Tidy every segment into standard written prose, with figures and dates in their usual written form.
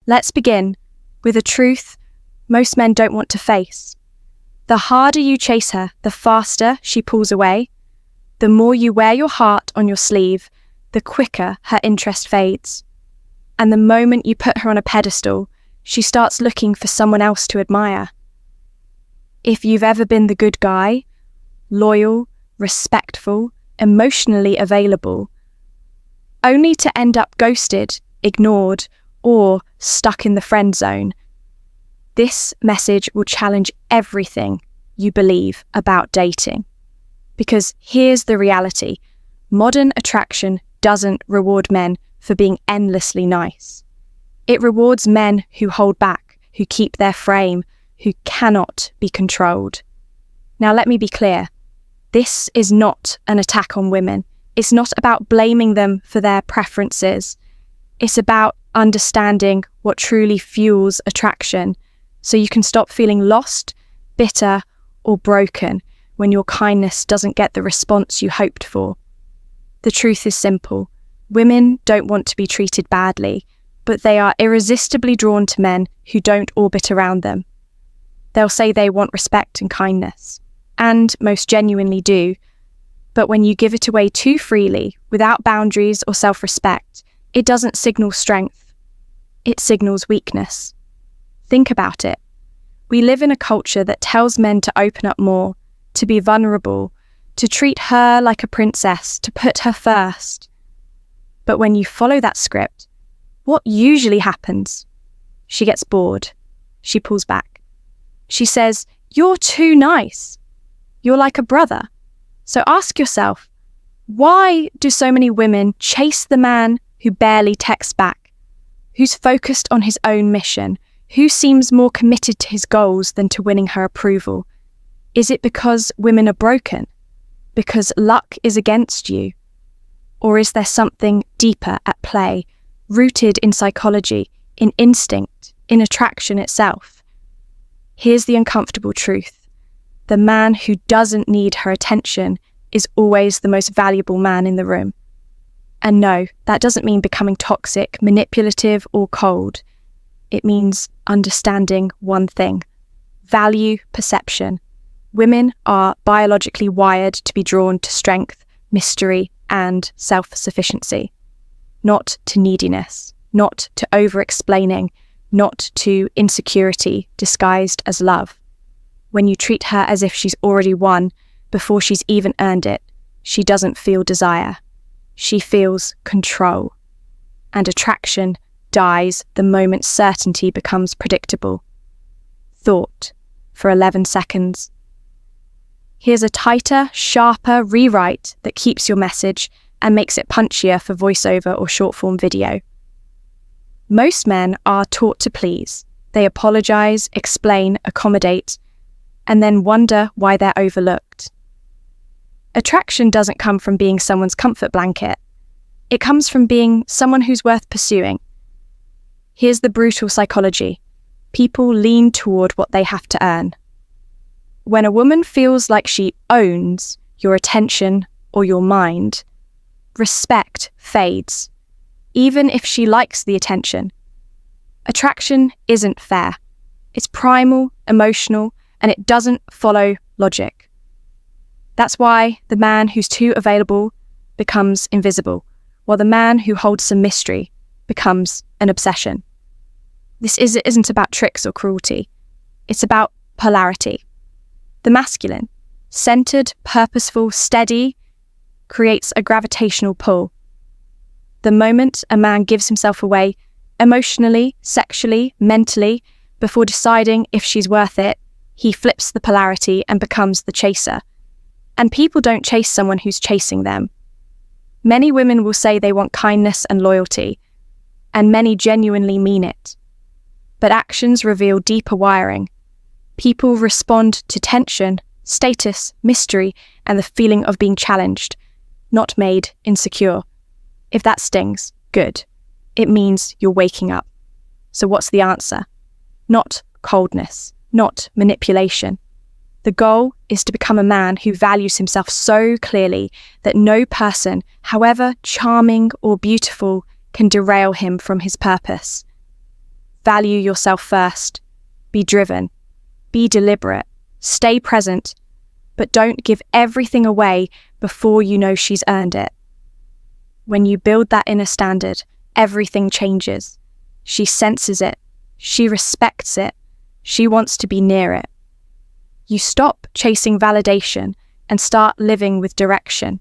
Let's begin with a truth most men don't want to face. The harder you chase her, the faster she pulls away. The more you wear your heart on your sleeve, the quicker her interest fades. And the moment you put her on a pedestal, she starts looking for someone else to admire. If you've ever been the good guy, loyal, respectful, emotionally available, only to end up ghosted, ignored, or stuck in the friend zone, this message will challenge everything you believe about dating. Because here's the reality: modern attraction doesn't reward men for being endlessly nice. It rewards men who hold back, who keep their frame, who cannot be controlled. Now let me be clear. This is not an attack on women. It's not about blaming them for their preferences. It's about understanding what truly fuels attraction, so you can stop feeling lost, bitter, or broken when your kindness doesn't get the response you hoped for. The truth is simple. Women don't want to be treated badly, but they are irresistibly drawn to men who don't orbit around them. They'll say they want respect and kindness, and most genuinely do, but when you give it away too freely, without boundaries or self-respect, it doesn't signal strength. It signals weakness. Think about it. We live in a culture that tells men to open up more, to be vulnerable, to treat her like a princess, to put her first. But when you follow that script, what usually happens? She gets bored. She pulls back. She says, "You're too nice. You're like a brother." So ask yourself, why do so many women chase the man who barely texts back, who's focused on his own mission, who seems more committed to his goals than to winning her approval? Is it because women are broken? Because luck is against you? Or is there something deeper at play, rooted in psychology, in instinct, in attraction itself? Here's the uncomfortable truth. The man who doesn't need her attention is always the most valuable man in the room. And no, that doesn't mean becoming toxic, manipulative, or cold. It means understanding one thing: value perception. Women are biologically wired to be drawn to strength, mystery, and self-sufficiency, not to neediness, not to over-explaining, not to insecurity disguised as love. When you treat her as if she's already won before she's even earned it, she doesn't feel desire. She feels control. And attraction dies the moment certainty becomes predictable. Thought for 11 seconds. Here's a tighter, sharper rewrite that keeps your message and makes it punchier for voiceover or short-form video. Most men are taught to please. They apologize, explain, accommodate, and then wonder why they're overlooked. Attraction doesn't come from being someone's comfort blanket. It comes from being someone who's worth pursuing. Here's the brutal psychology. People lean toward what they have to earn. When a woman feels like she owns your attention or your mind, respect fades, even if she likes the attention. Attraction isn't fair. It's primal, emotional, and it doesn't follow logic. That's why the man who's too available becomes invisible, while the man who holds some mystery becomes an obsession. This isn't about tricks or cruelty. It's about polarity. The masculine, centered, purposeful, steady, creates a gravitational pull. The moment a man gives himself away emotionally, sexually, mentally, before deciding if she's worth it, he flips the polarity and becomes the chaser. And people don't chase someone who's chasing them. Many women will say they want kindness and loyalty, and many genuinely mean it. But actions reveal deeper wiring. People respond to tension, status, mystery, and the feeling of being challenged, not made insecure. If that stings, good. It means you're waking up. So what's the answer? Not coldness, not manipulation. The goal is to become a man who values himself so clearly that no person, however charming or beautiful, can derail him from his purpose. Value yourself first. Be driven. Be deliberate. Stay present. But don't give everything away before you know she's earned it. When you build that inner standard, everything changes. She senses it. She respects it. She wants to be near it. You stop chasing validation and start living with direction.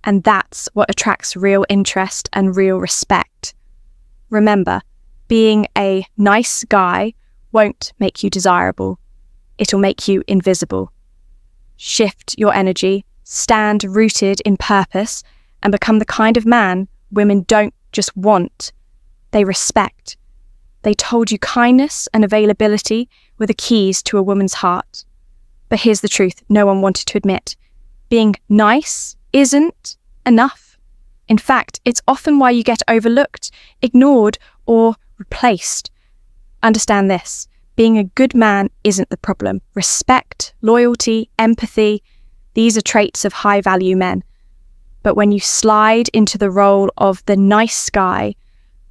And that's what attracts real interest and real respect. Remember, being a nice guy won't make you desirable. It'll make you invisible. Shift your energy, stand rooted in purpose, and become the kind of man women don't just want, they respect. They told you kindness and availability were the keys to a woman's heart. But here's the truth no one wanted to admit. Being nice isn't enough. In fact, it's often why you get overlooked, ignored, or replaced. Understand this. Being a good man isn't the problem. Respect, loyalty, empathy, these are traits of high-value men. But when you slide into the role of the nice guy,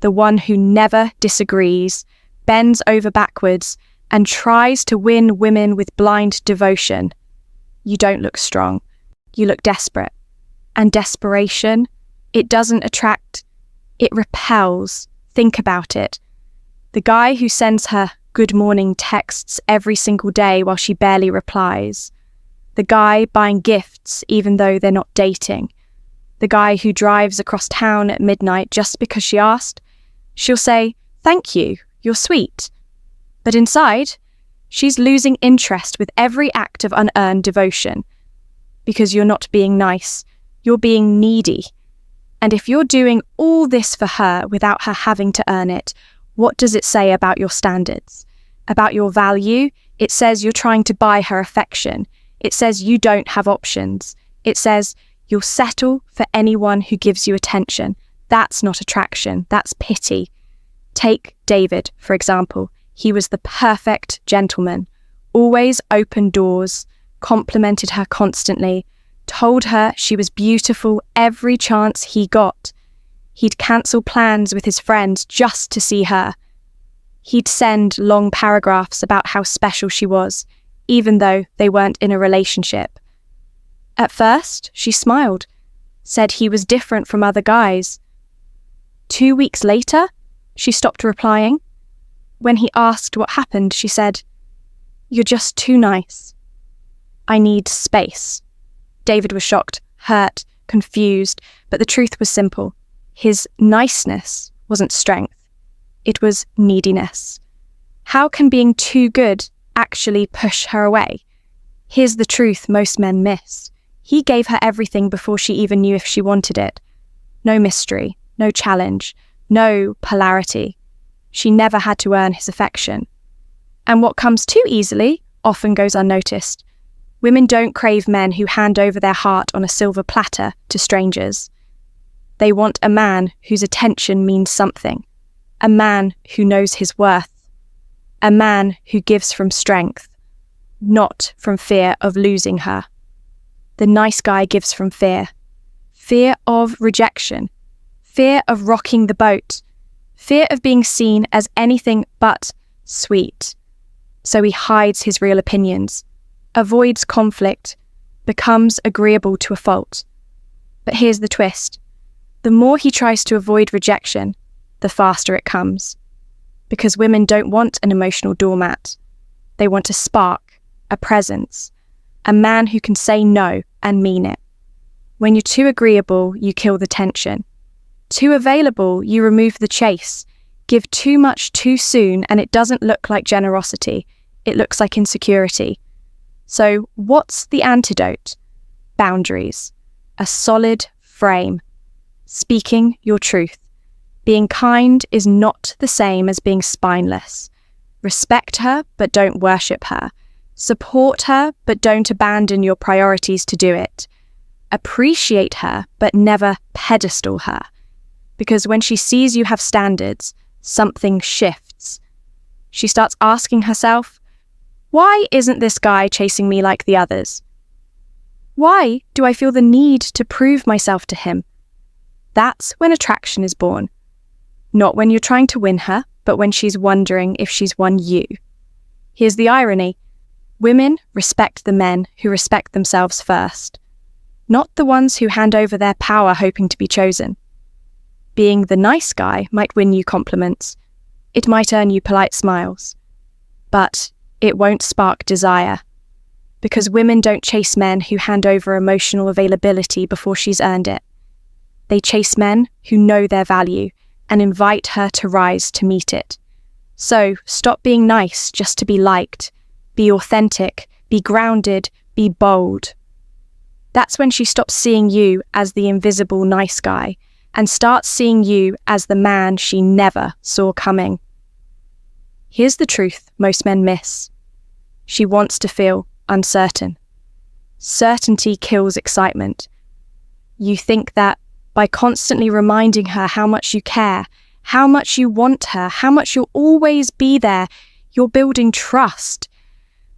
the one who never disagrees, bends over backwards, and tries to win women with blind devotion, you don't look strong. You look desperate. And desperation, it doesn't attract, it repels. Think about it. The guy who sends her good morning texts every single day while she barely replies. The guy buying gifts even though they're not dating. The guy who drives across town at midnight just because she asked. She'll say, "Thank you, you're sweet." But inside, she's losing interest with every act of unearned devotion. Because you're not being nice, you're being needy. And if you're doing all this for her without her having to earn it, what does it say about your standards? About your value? It says you're trying to buy her affection. It says you don't have options. It says you'll settle for anyone who gives you attention. That's not attraction, that's pity. Take David, for example. He was the perfect gentleman, always opened doors, complimented her constantly, told her she was beautiful every chance he got. He'd cancel plans with his friends just to see her. He'd send long paragraphs about how special she was, even though they weren't in a relationship. At first, she smiled, said he was different from other guys. 2 weeks later, she stopped replying. When he asked what happened, she said, "You're just too nice. I need space." David was shocked, hurt, confused, but the truth was simple. His niceness wasn't strength. It was neediness. How can being too good actually push her away? Here's the truth most men miss. He gave her everything before she even knew if she wanted it. No mystery, no challenge, no polarity. She never had to earn his affection. And what comes too easily often goes unnoticed. Women don't crave men who hand over their heart on a silver platter to strangers. They want a man whose attention means something, a man who knows his worth, a man who gives from strength, not from fear of losing her. The nice guy gives from fear of rejection, fear of rocking the boat, fear of being seen as anything but sweet. So he hides his real opinions, avoids conflict, becomes agreeable to a fault. But here's the twist. The more he tries to avoid rejection, the faster it comes. Because women don't want an emotional doormat. They want a spark, a presence, a man who can say no and mean it. When you're too agreeable, you kill the tension. Too available, you remove the chase. Give too much too soon and it doesn't look like generosity. It looks like insecurity. So what's the antidote? Boundaries. A solid frame. Speaking your truth. Being kind is not the same as being spineless. Respect her, but don't worship her. Support her, but don't abandon your priorities to do it. Appreciate her, but never pedestal her. Because when she sees you have standards, something shifts. She starts asking herself, why isn't this guy chasing me like the others? Why do I feel the need to prove myself to him? That's when attraction is born. Not when you're trying to win her, but when she's wondering if she's won you. Here's the irony. Women respect the men who respect themselves first, not the ones who hand over their power hoping to be chosen. Being the nice guy might win you compliments. It might earn you polite smiles. But it won't spark desire. Because women don't chase men who hand over emotional availability before she's earned it. They chase men who know their value and invite her to rise to meet it. So stop being nice just to be liked. Be authentic, be grounded, be bold. That's when she stops seeing you as the invisible nice guy and starts seeing you as the man she never saw coming. Here's the truth most men miss. She wants to feel uncertain. Certainty kills excitement. You think that by constantly reminding her how much you care, how much you want her, how much you'll always be there, you're building trust.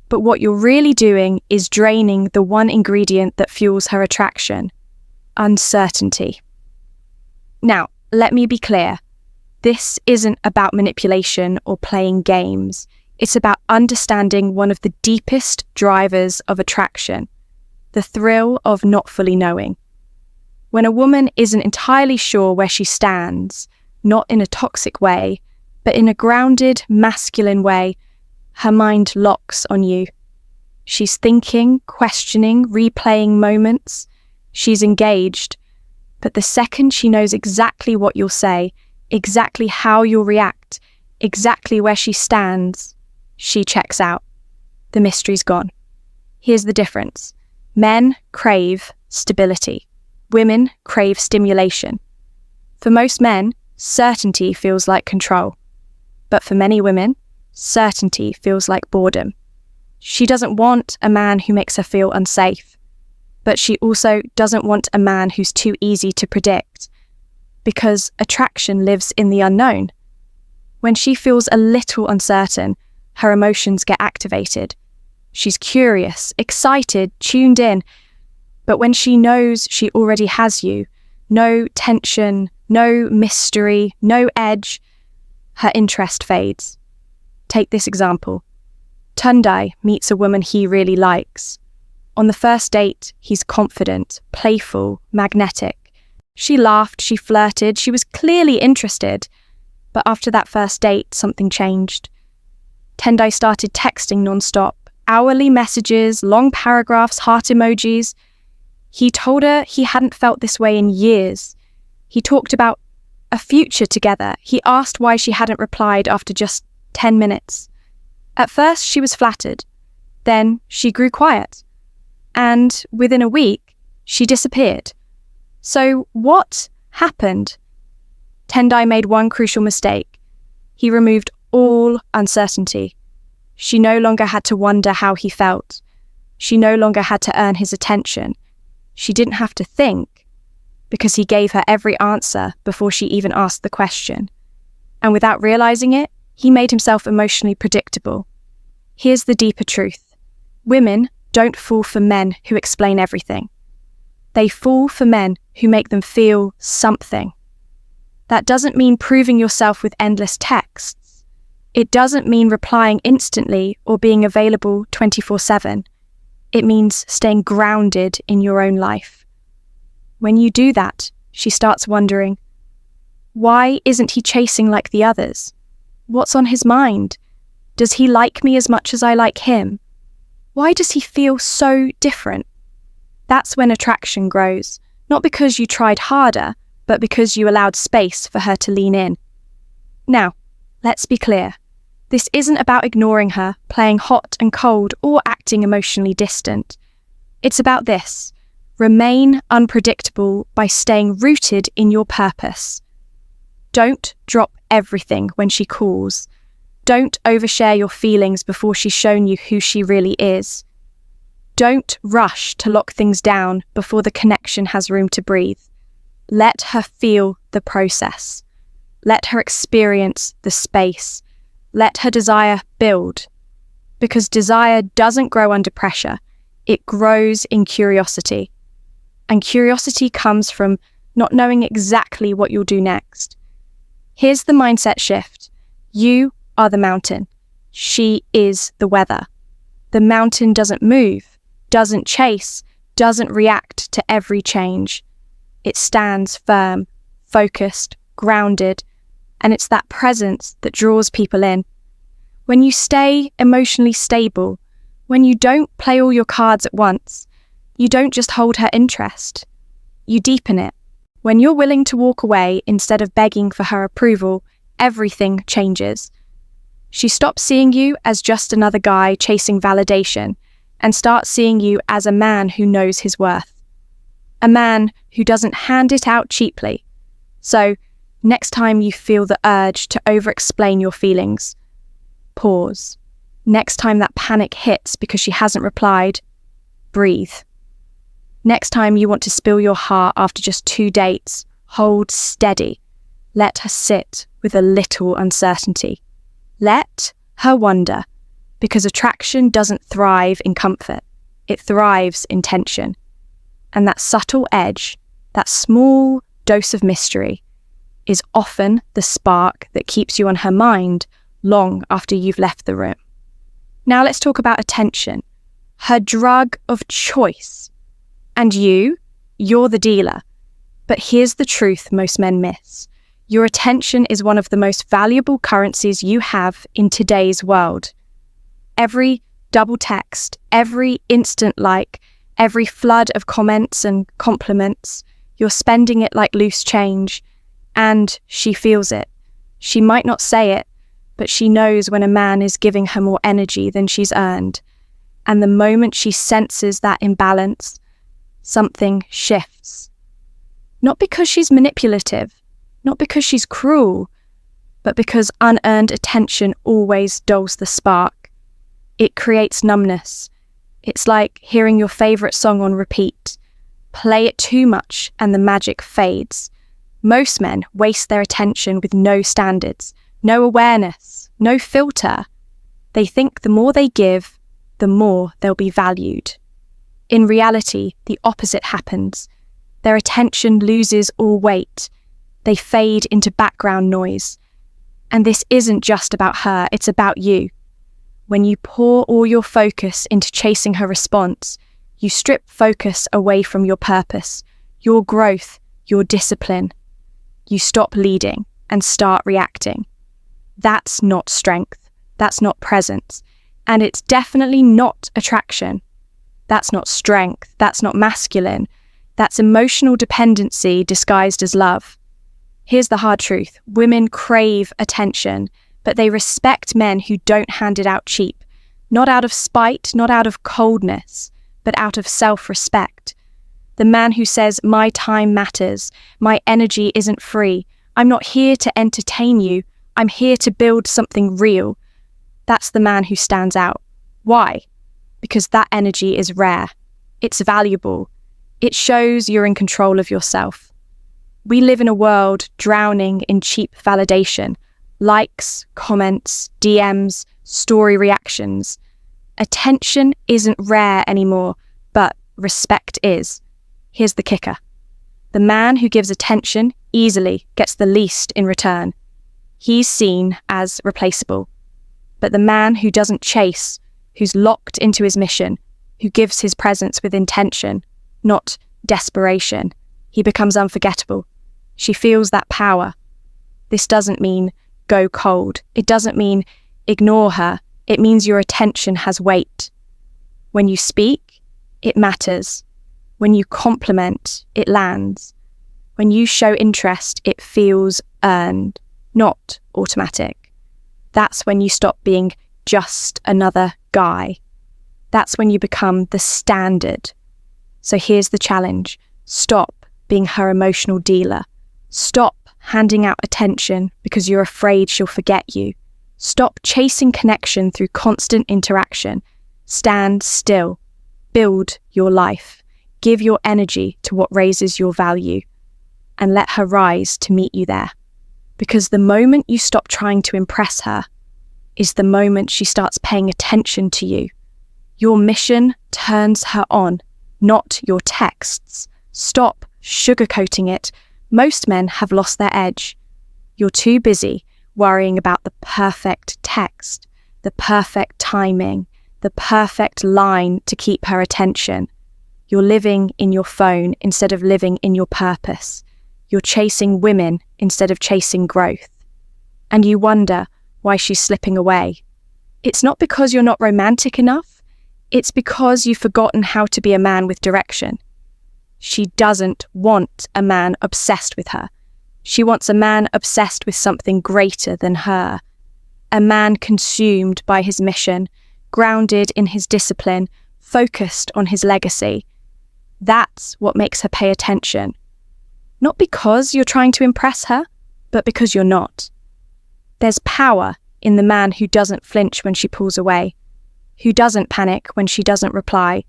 But what you're really doing is draining the one ingredient that fuels her attraction: uncertainty. Now, let me be clear. This isn't about manipulation or playing games. It's about understanding one of the deepest drivers of attraction, the thrill of not fully knowing. When a woman isn't entirely sure where she stands, not in a toxic way, but in a grounded, masculine way, her mind locks on you. She's thinking, questioning, replaying moments. She's engaged. But the second she knows exactly what you'll say, exactly how you'll react, exactly where she stands, she checks out. The mystery's gone. Here's the difference. Men crave stability. Women crave stimulation. For most men, certainty feels like control. But for many women, certainty feels like boredom. She doesn't want a man who makes her feel unsafe. But she also doesn't want a man who's too easy to predict. Because attraction lives in the unknown. When she feels a little uncertain, her emotions get activated. She's curious, excited, tuned in. But when she knows she already has you, no tension, no mystery, no edge, her interest fades. Take this example. Tundai meets a woman he really likes. On the first date, he's confident, playful, magnetic. She laughed, she flirted, she was clearly interested. But after that first date, something changed. Tendai started texting non-stop, hourly messages, long paragraphs, heart emojis. He told her he hadn't felt this way in years. He talked about a future together. He asked why she hadn't replied after just 10 minutes. At first, she was flattered. Then she grew quiet. And within a week, she disappeared. So what happened? Tendai made one crucial mistake. He removed all uncertainty. She no longer had to wonder how he felt. She no longer had to earn his attention. She didn't have to think, because he gave her every answer before she even asked the question. And without realizing it, he made himself emotionally predictable. Here's the deeper truth. Women don't fall for men who explain everything. They fall for men who make them feel something. That doesn't mean proving yourself with endless texts. It doesn't mean replying instantly or being available 24/7. It means staying grounded in your own life. When you do that, she starts wondering, why isn't he chasing like the others? What's on his mind? Does he like me as much as I like him? Why does he feel so different? That's when attraction grows, not because you tried harder, but because you allowed space for her to lean in. Now, let's be clear. This isn't about ignoring her, playing hot and cold, or acting emotionally distant. It's about this. Remain unpredictable by staying rooted in your purpose. Don't drop everything when she calls. Don't overshare your feelings before she's shown you who she really is. Don't rush to lock things down before the connection has room to breathe. Let her feel the process. Let her experience the space. Let her desire build. Because desire doesn't grow under pressure. It grows in curiosity. And curiosity comes from not knowing exactly what you'll do next. Here's the mindset shift. You are the mountain. She is the weather. The mountain doesn't move, doesn't chase, doesn't react to every change. It stands firm, focused, grounded, and it's that presence that draws people in. When you stay emotionally stable, when you don't play all your cards at once, you don't just hold her interest, you deepen it. When you're willing to walk away instead of begging for her approval, everything changes. She stops seeing you as just another guy chasing validation and starts seeing you as a man who knows his worth. A man who doesn't hand it out cheaply. So, next time you feel the urge to over-explain your feelings, pause. Next time that panic hits because she hasn't replied, breathe. Next time you want to spill your heart after just 2 dates, hold steady. Let her sit with a little uncertainty. Let her wonder, because attraction doesn't thrive in comfort. It thrives in tension. And that subtle edge, that small dose of mystery, is often the spark that keeps you on her mind long after you've left the room. Now let's talk about attention, her drug of choice. And you're the dealer. But here's the truth most men miss. Your attention is one of the most valuable currencies you have in today's world. Every double text, every instant like, every flood of comments and compliments, you're spending it like loose change, and she feels it. She might not say it, but she knows when a man is giving her more energy than she's earned. And the moment she senses that imbalance, something shifts. Not because she's manipulative, not because she's cruel, but because unearned attention always dulls the spark. It creates numbness. It's like hearing your favourite song on repeat. Play it too much and the magic fades. Most men waste their attention with no standards, no awareness, no filter. They think the more they give, the more they'll be valued. In reality, the opposite happens. Their attention loses all weight. They fade into background noise. And this isn't just about her, it's about you. When you pour all your focus into chasing her response, you strip focus away from your purpose, your growth, your discipline. You stop leading and start reacting. That's not strength. That's not presence. And it's definitely not attraction. That's not strength. That's not masculine. That's emotional dependency disguised as love. Here's the hard truth. Women crave attention, but they respect men who don't hand it out cheap. Not out of spite, not out of coldness, but out of self-respect. The man who says, my time matters, my energy isn't free, I'm not here to entertain you, I'm here to build something real. That's the man who stands out. Why? Because that energy is rare. It's valuable. It shows you're in control of yourself. We live in a world drowning in cheap validation, likes, comments, DMs, story reactions. Attention isn't rare anymore, but respect is. Here's the kicker. The man who gives attention easily gets the least in return. He's seen as replaceable. But the man who doesn't chase, who's locked into his mission, who gives his presence with intention, not desperation, he becomes unforgettable. She feels that power. This doesn't mean go cold. It doesn't mean ignore her. It means your attention has weight. When you speak, it matters. When you compliment, it lands. When you show interest, it feels earned, not automatic. That's when you stop being just another guy. That's when you become the standard. So here's the challenge. Stop being her emotional dealer. Stop handing out attention because you're afraid she'll forget you. Stop chasing connection through constant interaction. Stand still. Build your life. Give your energy to what raises your value. And let her rise to meet you there. Because the moment you stop trying to impress her is the moment she starts paying attention to you. Your mission turns her on, not your texts. Stop sugarcoating it. Most men have lost their edge. You're too busy worrying about the perfect text, the perfect timing, the perfect line to keep her attention. You're living in your phone instead of living in your purpose. You're chasing women instead of chasing growth. And you wonder why she's slipping away. It's not because you're not romantic enough. It's because you've forgotten how to be a man with direction. She doesn't want a man obsessed with her. She wants a man obsessed with something greater than her. A man consumed by his mission, grounded in his discipline, focused on his legacy. That's what makes her pay attention. Not because you're trying to impress her, but because you're not. There's power in the man who doesn't flinch when she pulls away, who doesn't panic when she doesn't reply,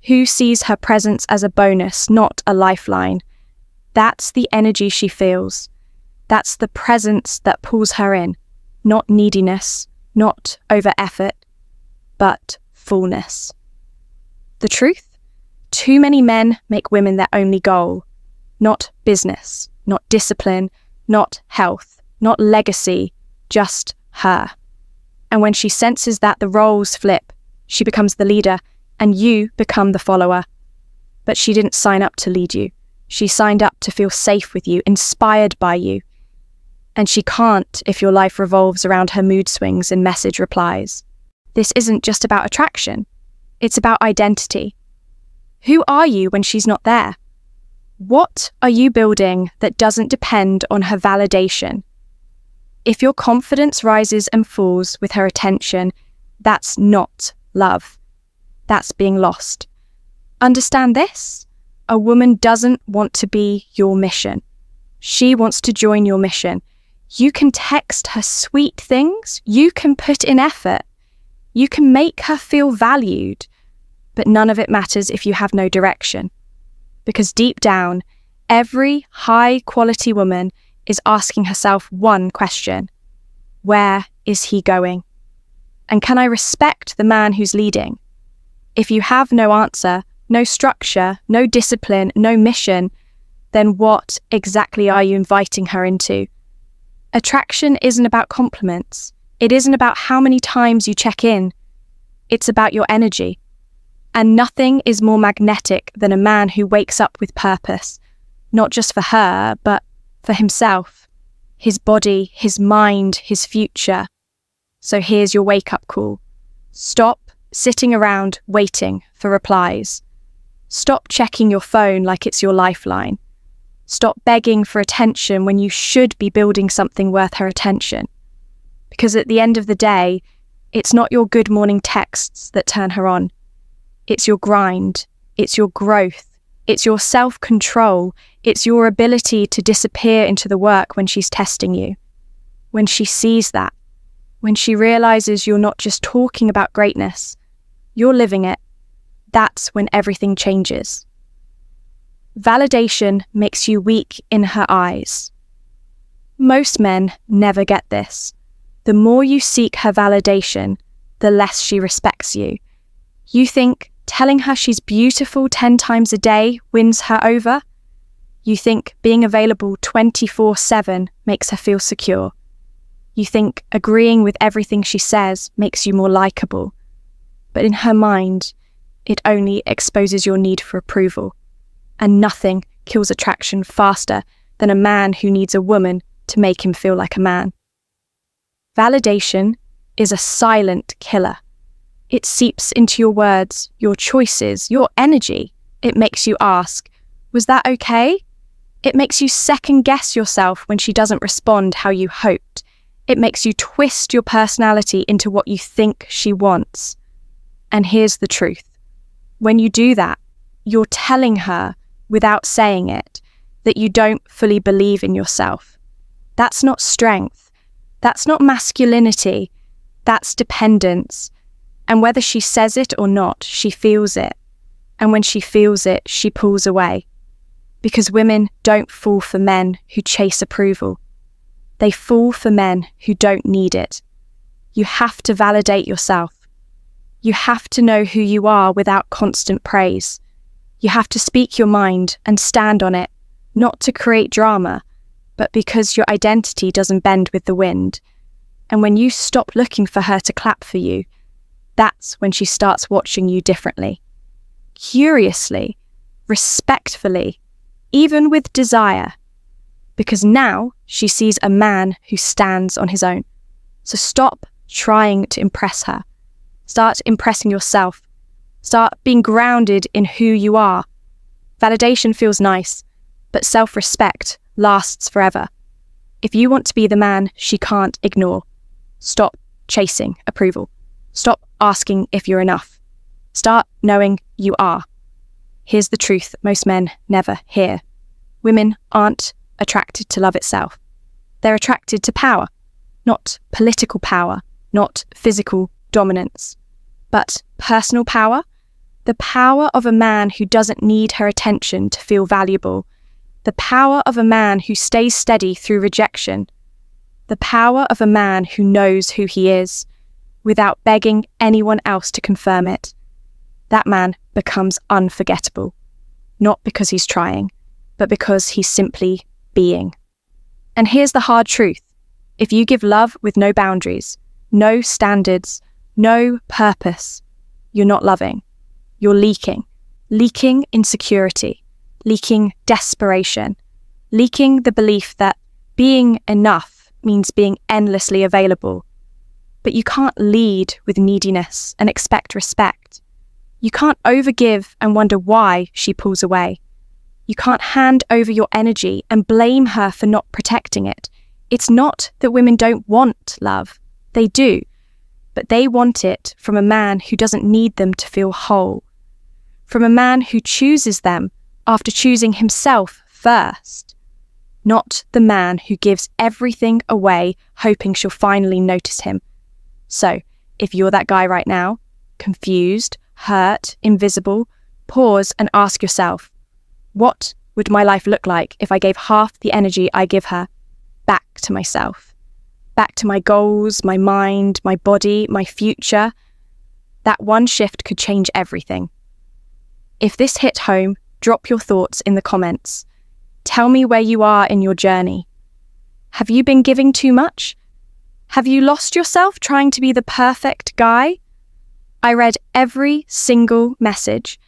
who sees her presence as a bonus, not a lifeline. That's the energy she feels. That's the presence that pulls her in, not neediness, not over-effort, but fullness. The truth? Too many men make women their only goal. Not business, not discipline, not health, not legacy, just her. And when she senses that the roles flip, she becomes the leader and you become the follower. But she didn't sign up to lead you. She signed up to feel safe with you, inspired by you. And she can't if your life revolves around her mood swings and message replies. This isn't just about attraction. It's about identity. Who are you when she's not there? What are you building that doesn't depend on her validation? If your confidence rises and falls with her attention, that's not love. That's being lost. Understand this? A woman doesn't want to be your mission. She wants to join your mission. You can text her sweet things. You can put in effort. You can make her feel valued. But none of it matters if you have no direction. Because deep down, every high-quality woman is asking herself one question. Where is he going? And can I respect the man who's leading? If you have no answer, no structure, no discipline, no mission, then what exactly are you inviting her into? Attraction isn't about compliments. It isn't about how many times you check in. It's about your energy. And nothing is more magnetic than a man who wakes up with purpose, not just for her, but for himself, his body, his mind, his future. So here's your wake-up call. Stop sitting around waiting for replies. Stop checking your phone like it's your lifeline. Stop begging for attention when you should be building something worth her attention. Because at the end of the day, it's not your good morning texts that turn her on. It's your grind, it's your growth, it's your self-control, it's your ability to disappear into the work when she's testing you. When she sees that, when she realizes you're not just talking about greatness, you're living it, that's when everything changes. Validation makes you weak in her eyes. Most men never get this. The more you seek her validation, the less she respects you. You think telling her she's beautiful 10 times a day wins her over? You think being available 24/7 makes her feel secure? You think agreeing with everything she says makes you more likable? But in her mind, it only exposes your need for approval. And nothing kills attraction faster than a man who needs a woman to make him feel like a man. Validation is a silent killer. It seeps into your words, your choices, your energy. It makes you ask, was that okay? It makes you second guess yourself when she doesn't respond how you hoped. It makes you twist your personality into what you think she wants. And here's the truth. When you do that, you're telling her, without saying it, that you don't fully believe in yourself. That's not strength. That's not masculinity. That's dependence. And whether she says it or not, she feels it. And when she feels it, she pulls away. Because women don't fall for men who chase approval. They fall for men who don't need it. You have to validate yourself. You have to know who you are without constant praise. You have to speak your mind and stand on it, not to create drama, but because your identity doesn't bend with the wind. And when you stop looking for her to clap for you, that's when she starts watching you differently. Curiously, respectfully, even with desire. Because now she sees a man who stands on his own. So stop trying to impress her. Start impressing yourself. Start being grounded in who you are. Validation feels nice, but self-respect lasts forever. If you want to be the man she can't ignore, stop chasing approval. Stop asking if you're enough. Start knowing you are. Here's the truth most men never hear. Women aren't attracted to love itself. They're attracted to power, not political power, not physical dominance, but personal power, the power of a man who doesn't need her attention to feel valuable, the power of a man who stays steady through rejection, the power of a man who knows who he is without begging anyone else to confirm it. That man becomes unforgettable, not because he's trying, but because he's simply being. And here's the hard truth. If you give love with no boundaries, no standards, no purpose, you're not loving. You're leaking. Leaking insecurity, leaking desperation, leaking the belief that being enough means being endlessly available. But you can't lead with neediness and expect respect. You can't overgive and wonder why she pulls away. You can't hand over your energy and blame her for not protecting it. It's not that women don't want love. They do. But they want it from a man who doesn't need them to feel whole. From a man who chooses them after choosing himself first. Not the man who gives everything away hoping she'll finally notice him. So, if you're that guy right now, confused, hurt, invisible, pause and ask yourself, what would my life look like if I gave half the energy I give her back to myself? Back to my goals, my mind, my body, my future? That one shift could change everything. If this hit home, drop your thoughts in the comments. Tell me where you are in your journey. Have you been giving too much? Have you lost yourself trying to be the perfect guy? I read every single message,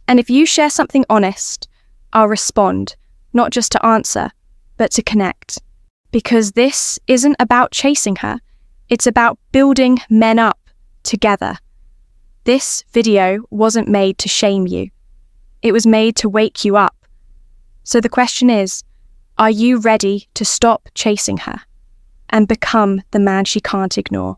and if you share something honest, I'll respond, not just to answer, but to connect. Because this isn't about chasing her, it's about building men up together. This video wasn't made to shame you. It was made to wake you up. So the question is, are you ready to stop chasing her and become the man she can't ignore?